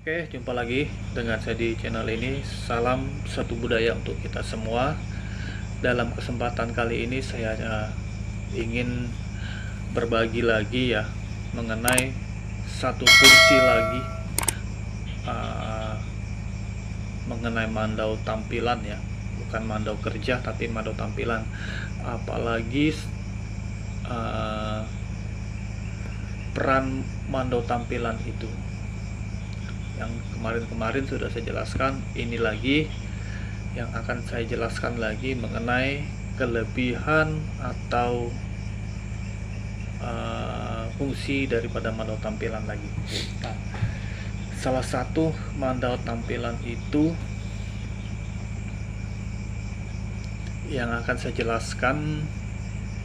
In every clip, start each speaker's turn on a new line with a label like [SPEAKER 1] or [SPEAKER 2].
[SPEAKER 1] Oke, jumpa lagi dengan saya di channel ini. Salam satu budaya untuk kita semua. Dalam kesempatan kali ini saya ingin berbagi lagi ya mengenai satu fungsi lagi, uh, mengenai mandau tampilan ya, bukan mandau kerja tapi mandau tampilan. Apalagi uh, peran mandau tampilan itu yang kemarin-kemarin sudah saya jelaskan. Ini lagi yang akan saya jelaskan lagi mengenai kelebihan atau fungsi daripada mandau tampilan lagi. Nah, salah satu mandau tampilan itu yang akan saya jelaskan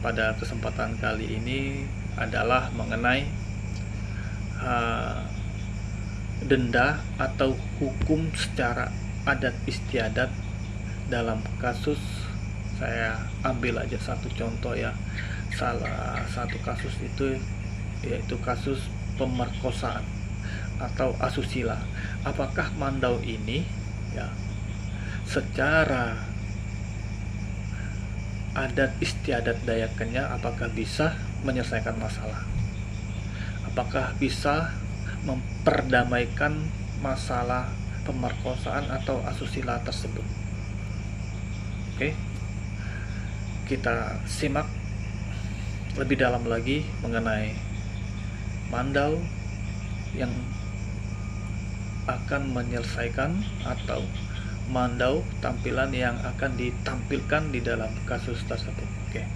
[SPEAKER 1] pada kesempatan kali ini adalah mengenai denda atau hukum secara adat istiadat. Dalam kasus, saya ambil aja satu contoh ya, salah satu kasus itu yaitu kasus pemerkosaan atau asusila. Apakah mandau ini ya secara adat istiadat Dayak Kenya apakah bisa menyelesaikan masalah, apakah bisa memperdamaikan masalah pemerkosaan atau asusila tersebut. Oke, kita simak lebih dalam lagi mengenai mandau yang akan menyelesaikan atau mandau tampilan yang akan ditampilkan di dalam kasus tersebut. Oke,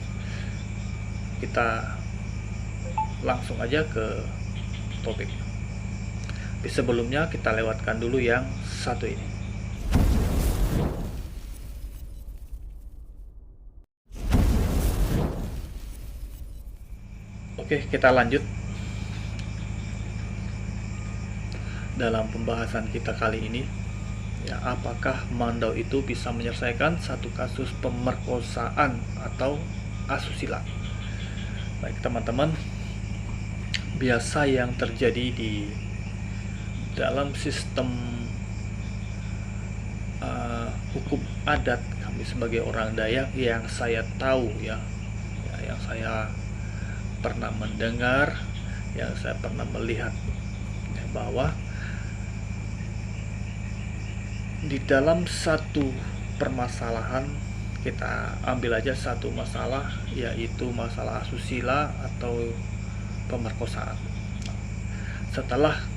[SPEAKER 1] kita langsung aja ke topik. Tapi sebelumnya kita lewatkan dulu yang satu ini. Oke, kita lanjut dalam pembahasan kita kali ini ya, apakah mandau itu bisa menyelesaikan satu kasus pemerkosaan atau asusila. Baik teman-teman, biasa yang terjadi di dalam sistem hukum adat kami sebagai orang Dayak yang saya tahu ya, yang saya pernah mendengar, yang saya pernah melihat ya, bahwa di dalam satu permasalahan, kita ambil aja satu masalah, yaitu masalah asusila atau pemerkosaan. Setelah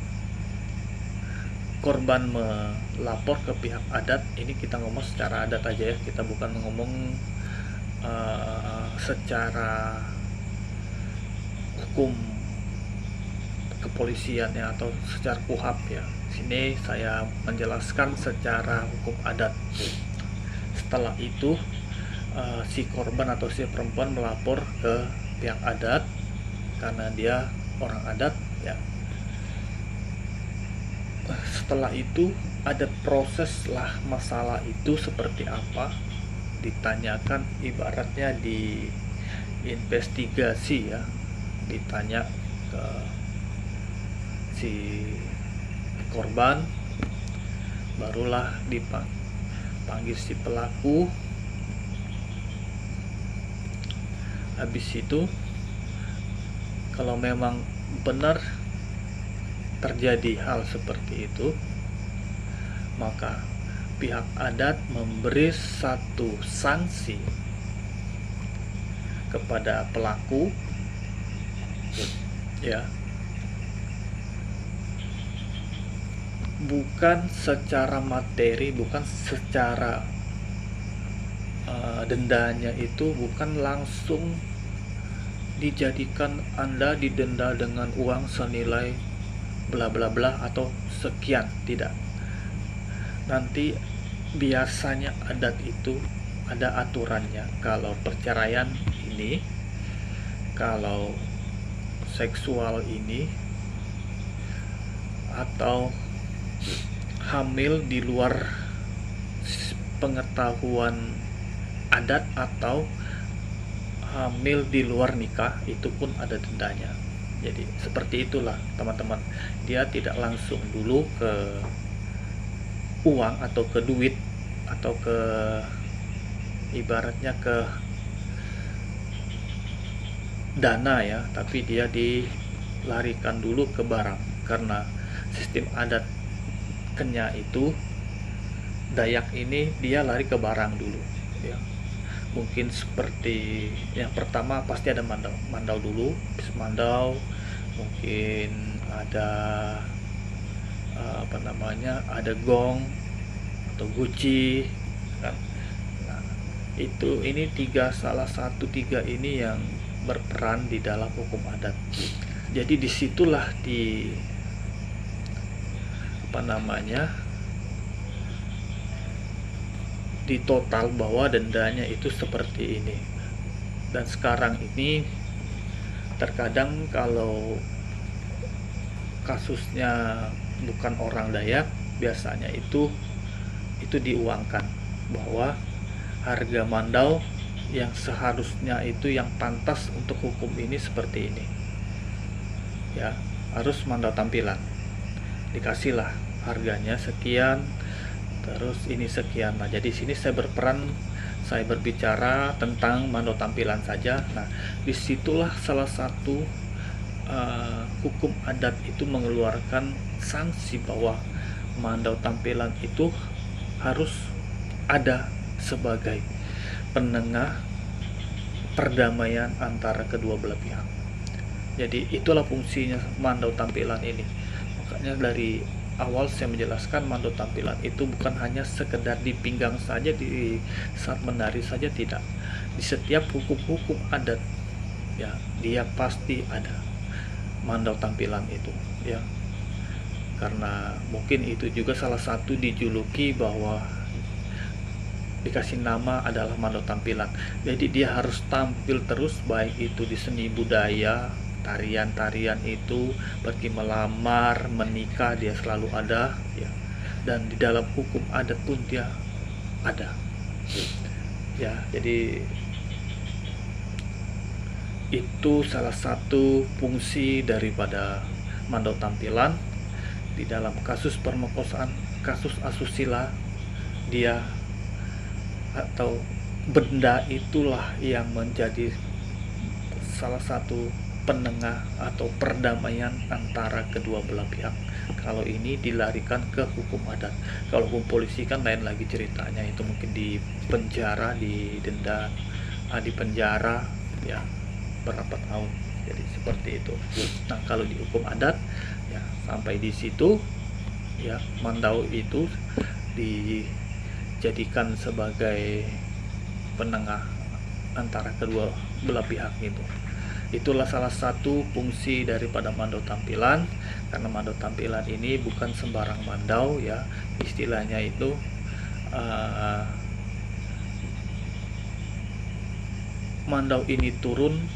[SPEAKER 1] korban melapor ke pihak adat, ini kita ngomong secara adat aja ya, kita bukan ngomong secara hukum kepolisiannya atau secara KUHAP ya. Sini saya menjelaskan secara hukum adat. Setelah itu si korban atau si perempuan melapor ke pihak adat karena dia orang adat ya. Setelah itu ada proses lah, masalah itu seperti apa ditanyakan, ibaratnya di investigasi ya, ditanya ke si korban, barulah dipanggil si pelaku. Habis itu kalau memang benar terjadi hal seperti itu, maka pihak adat memberi satu sanksi kepada pelaku ya, bukan secara materi, bukan secara dendanya itu bukan langsung dijadikan Anda didenda dengan uang senilai bla bla bla atau sekian, tidak. Nanti biasanya adat itu ada aturannya. Kalau perceraian ini, kalau seksual ini, atau hamil di luar pengetahuan adat atau hamil di luar nikah, itu pun ada dendanya Jadi seperti itulah teman-teman, dia tidak langsung dulu ke uang atau ke duit atau ke ibaratnya ke dana ya, tapi dia dilarikan dulu ke barang. Karena sistem adat Kenya itu, Dayak ini dia lari ke barang dulu ya. Mungkin seperti yang pertama pasti ada mandau dulu, habis mandau mungkin ada ada gong atau guci kan. Nah, ini salah satu tiga ini yang berperan di dalam hukum adat. Jadi disitulah di total bahwa dendanya itu seperti ini. Dan sekarang ini terkadang kalau kasusnya bukan orang Dayak, biasanya itu diuangkan, bahwa harga mandau yang seharusnya itu yang pantas untuk hukum ini seperti ini ya, harus mandau tampilan, dikasihlah harganya sekian, terus ini sekian. Nah, jadi sini saya berbicara tentang mandau tampilan saja. Nah, disitulah salah satu hukum adat itu mengeluarkan sanksi bahwa mandau tampilan itu harus ada sebagai penengah perdamaian antara kedua belah pihak. Jadi itulah fungsinya mandau tampilan ini. Makanya dari awal saya menjelaskan mandau tampilan itu bukan hanya sekedar dipinggang saja di saat menari saja, tidak. Di setiap hukum-hukum adat ya, dia pasti ada mandau tampilan itu ya. Karena mungkin itu juga salah satu dijuluki bahwa dikasih nama adalah mandau tampilan. Jadi dia harus tampil terus, baik itu di seni budaya, tarian-tarian itu, pergi melamar, menikah, dia selalu ada ya. Dan di dalam hukum adat pun dia ada ya. Jadi itu salah satu fungsi daripada mandau tampilan. Di dalam kasus permokosaan, kasus asusila, dia atau benda itulah yang menjadi salah satu penengah atau perdamaian antara kedua belah pihak. Kalau ini dilarikan ke hukum adat. Kalau hukum polisi kan lain lagi ceritanya, itu mungkin di penjara, didenda, di penjara ya berapa tahun. Jadi seperti itu. Nah, kalau di hukum adat ya sampai di situ ya, mandau itu dijadikan sebagai penengah antara kedua belah pihak itu. Itulah salah satu fungsi daripada mandau tampilan. Karena mandau tampilan ini bukan sembarang mandau ya, istilahnya itu mandau ini turun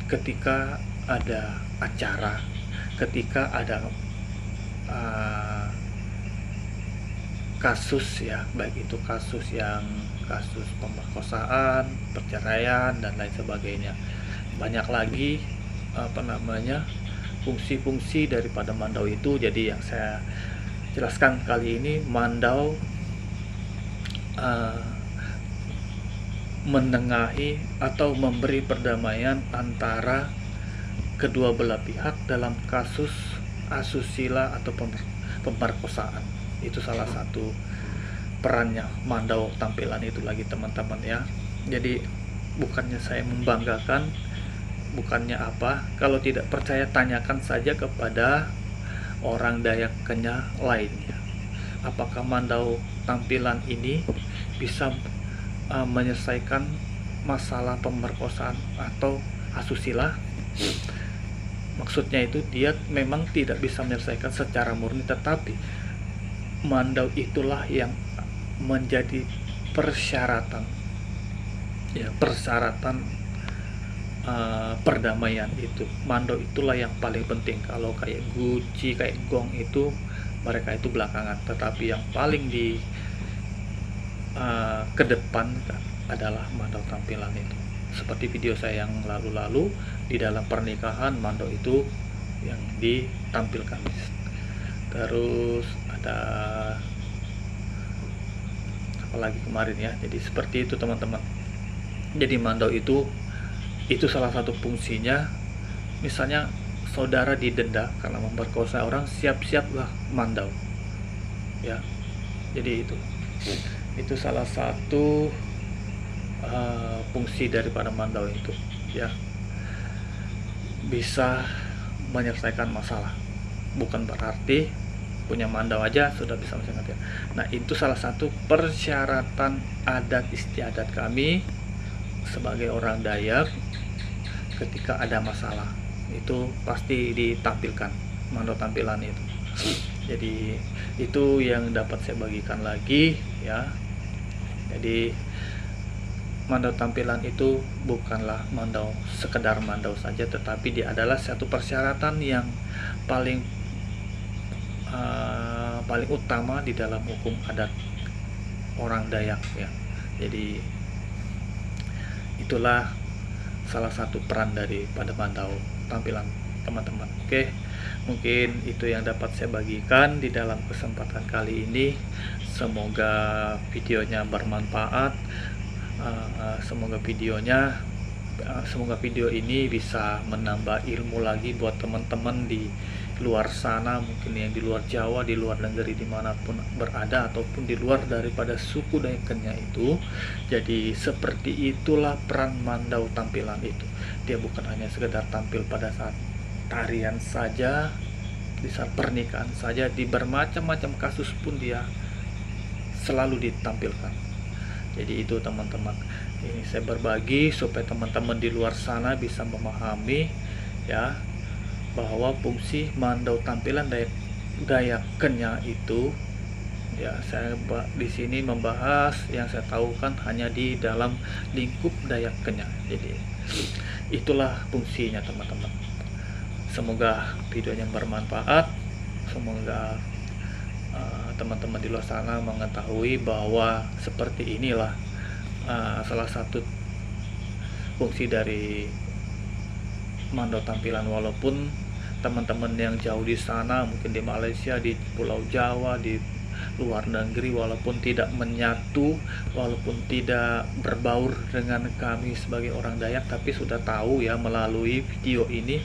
[SPEAKER 1] ketika ada acara, ketika ada kasus ya, baik itu kasus pemerkosaan, perceraian dan lain sebagainya. Banyak lagi fungsi-fungsi daripada mandau itu. Jadi yang saya jelaskan kali ini, mandau menengahi atau memberi perdamaian antara kedua belah pihak dalam kasus asusila atau pemerkosaan. Itu salah satu perannya mandau tampilan itu lagi teman-teman ya. Jadi bukannya saya membanggakan, bukannya apa, kalau tidak percaya tanyakan saja kepada orang Dayak Kenya lainnya, apakah mandau tampilan ini bisa menyelesaikan masalah pemerkosaan atau asusila. Maksudnya itu dia memang tidak bisa menyelesaikan secara murni, tetapi mandau itulah yang menjadi persyaratan ya, perdamaian itu. Mandau itulah yang paling penting. Kalau kayak guci, kayak gong itu mereka itu belakangan, tetapi yang paling di kedepan adalah mandau tampilan itu. seperti video saya yang lalu-lalu. Di dalam pernikahan mandau itu yang ditampilkan. Terus ada apalagi kemarin ya. Jadi seperti itu teman-teman. Jadi mandau itu salah satu fungsinya. Misalnya saudara didenda karena memperkosa orang, siap-siaplah mandau ya. Jadi itu salah satu fungsi daripada mandau itu ya, bisa menyelesaikan masalah. Bukan berarti punya mandau aja sudah bisa menyelesaikan. Nah, itu salah satu persyaratan adat istiadat kami sebagai orang Dayak. Ketika ada masalah itu pasti ditampilkan mandau tampilan itu. Jadi itu yang dapat saya bagikan lagi ya. Jadi mandau tampilan itu bukanlah mandau sekedar mandau saja, tetapi dia adalah satu persyaratan yang paling utama di dalam hukum adat orang Dayak ya. Jadi itulah salah satu peran daripada mandau tampilan teman-teman. Oke, mungkin itu yang dapat saya bagikan di dalam kesempatan kali ini. Semoga videonya bermanfaat. Semoga video ini bisa menambah ilmu lagi buat teman-teman di luar sana, mungkin yang di luar Jawa, di luar negeri dimanapun berada, ataupun di luar daripada suku Dayak Kenya itu. Jadi seperti itulah peran mandau tampilan itu. Dia bukan hanya sekedar tampil pada saat tarian saja, di saat pernikahan saja, di bermacam-macam kasus pun dia selalu ditampilkan. Jadi itu teman-teman, ini saya berbagi supaya teman-teman di luar sana bisa memahami ya, bahwa fungsi mandau tampilan Dayak Kenya itu ya. Saya di sini membahas yang saya tahu kan hanya di dalam lingkup Dayak Kenya. Jadi itulah fungsinya teman-teman. Semoga videonya bermanfaat. Semoga teman-teman di luar sana mengetahui bahwa seperti inilah salah satu fungsi dari mandau tampilan. Walaupun teman-teman yang jauh di sana, mungkin di Malaysia, di Pulau Jawa, di luar negeri, walaupun tidak menyatu, walaupun tidak berbaur dengan kami sebagai orang Dayak, tapi sudah tahu ya melalui video ini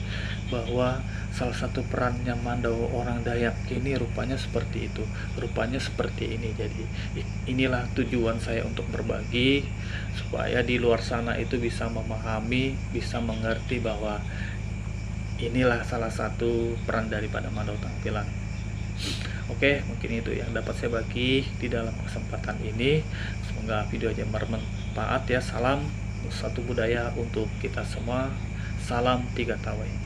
[SPEAKER 1] bahwa salah satu perannya mandau orang Dayak ini rupanya seperti itu, rupanya seperti ini. Jadi inilah tujuan saya untuk berbagi, supaya di luar sana itu bisa memahami, bisa mengerti bahwa inilah salah satu peran daripada mandau tampilan. Oke, mungkin itu yang dapat saya bagi di dalam kesempatan ini. Semoga videonya bermanfaat ya. Salam satu budaya untuk kita semua. Salam 3 Tawai.